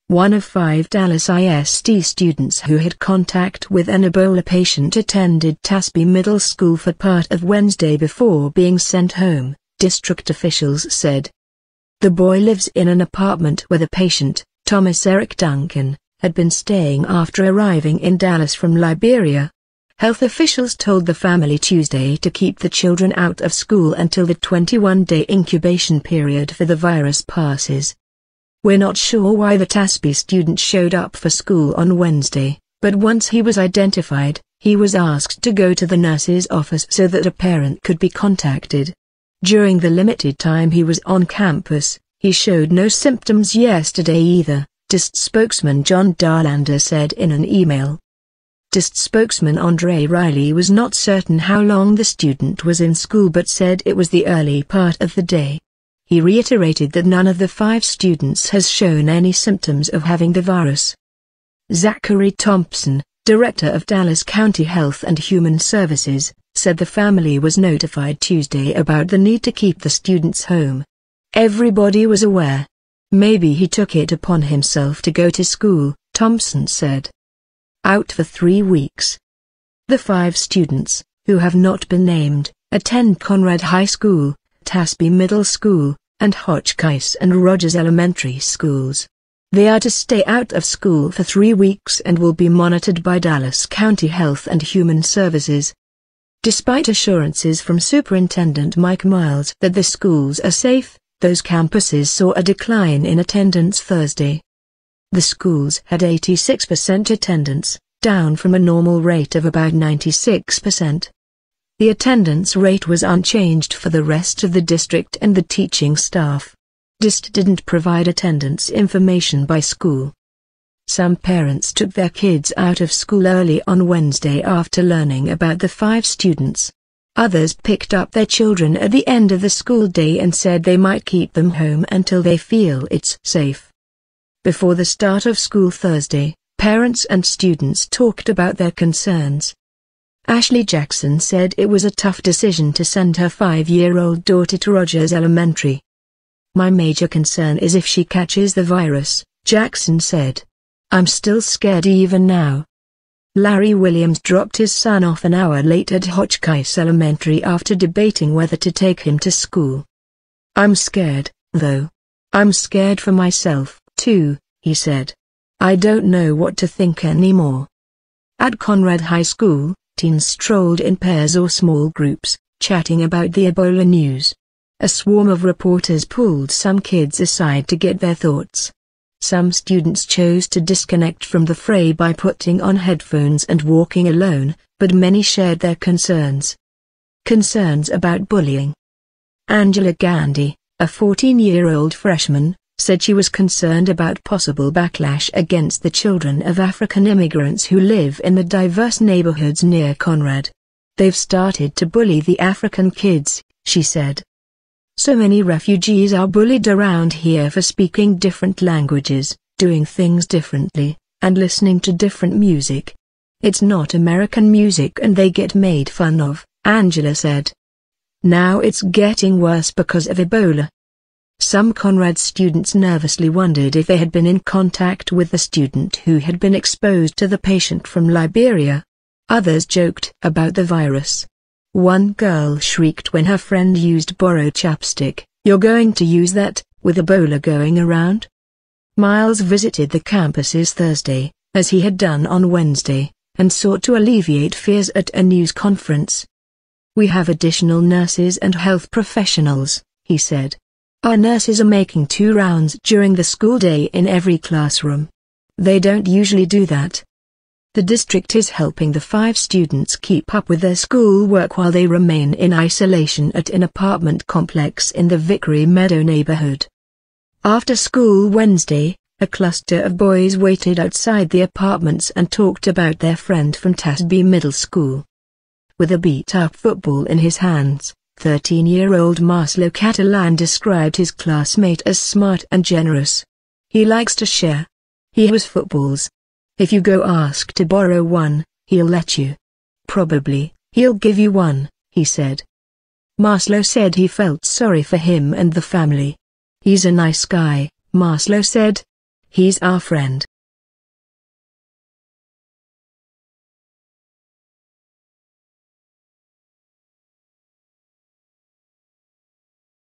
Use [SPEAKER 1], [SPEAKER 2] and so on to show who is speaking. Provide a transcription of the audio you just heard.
[SPEAKER 1] One of 5 Dallas ISD students who had contact with an Ebola patient attended Tasby Middle School for part of Wednesday before being sent home, district officials said. The boy lives in an apartment where the patient, Thomas Eric Duncan, had been staying after arriving in Dallas from Liberia. Health officials told the family Tuesday to keep the children out of school until the 21-day incubation period for the virus passes. We're not sure why the Tasby student showed up for school on Wednesday, but once he was identified, he was asked to go to the nurse's office so that a parent could be contacted. During the limited time he was on campus, he showed no symptoms yesterday either, DIST spokesman John Darlander said in an email. DIST spokesman Andre Riley was not certain how long the student was in school but said it was the early part of the day. He reiterated that none of the 5 students has shown any symptoms of having the virus. Zachary Thompson, director of Dallas County Health and Human Services, said the family was notified Tuesday about the need to keep the students home. Everybody was aware. Maybe he took it upon himself to go to school, Thompson said. Out for 3 weeks. The 5 students, who have not been named, attend Conrad High School, Tasby Middle School, and Hotchkiss and Rogers Elementary Schools. They are to stay out of school for 3 weeks and will be monitored by Dallas County Health and Human Services. Despite assurances from Superintendent Mike Miles that the schools are safe, those campuses saw a decline in attendance Thursday. The schools had 86% attendance, down from a normal rate of about 96%. The attendance rate was unchanged for the rest of the district and the teaching staff. DIST didn't provide attendance information by school. Some parents took their kids out of school early on Wednesday after learning about the 5 students. Others picked up their children at the end of the school day and said they might keep them home until they feel it's safe. Before the start of school Thursday, parents and students talked about their concerns. Ashley Jackson said it was a tough decision to send her 5-year-old daughter to Rogers Elementary. My major concern is if she catches the virus, Jackson said. I'm still scared even now. Larry Williams dropped his son off an hour late at Hotchkiss Elementary after debating whether to take him to school. I'm scared, though. I'm scared for myself, too, he said. I don't know what to think anymore. At Conrad High School, teens strolled in pairs or small groups, chatting about the Ebola news. A swarm of reporters pulled some kids aside to get their thoughts. Some students chose to disconnect from the fray by putting on headphones and walking alone, but many shared their concerns. Concerns about bullying. Angela Gandhi, a 14-year-old freshman, said she was concerned about possible backlash against the children of African immigrants who live in the diverse neighborhoods near Conrad. They've started to bully the African kids, she said. So many refugees are bullied around here for speaking different languages, doing things differently, and listening to different music. It's not American music and they get made fun of, Angela said. Now it's getting worse because of Ebola. Some Conrad students nervously wondered if they had been in contact with the student who had been exposed to the patient from Liberia. Others joked about the virus. One girl shrieked when her friend used borrowed chapstick, "You're going to use that, with Ebola going around?" Miles visited the campuses Thursday, as he had done on Wednesday, and sought to alleviate fears at a news conference. "We have additional nurses and health professionals," he said. "Our nurses are making 2 rounds during the school day in every classroom. They don't usually do that." The district is helping the 5 students keep up with their schoolwork while they remain in isolation at an apartment complex in the Vickery Meadow neighborhood. After school Wednesday, a cluster of boys waited outside the apartments and talked about their friend from Tasby Middle School. With a beat-up football in his hands, 13-year-old Marcelo Catalan described his classmate as smart and generous. "He likes to share. He has footballs. If you go ask to borrow one, he'll let you. Probably, he'll give you one," he said. Marcelo said he felt sorry for him and the family. "He's a nice guy," Marcelo said. He's our friend.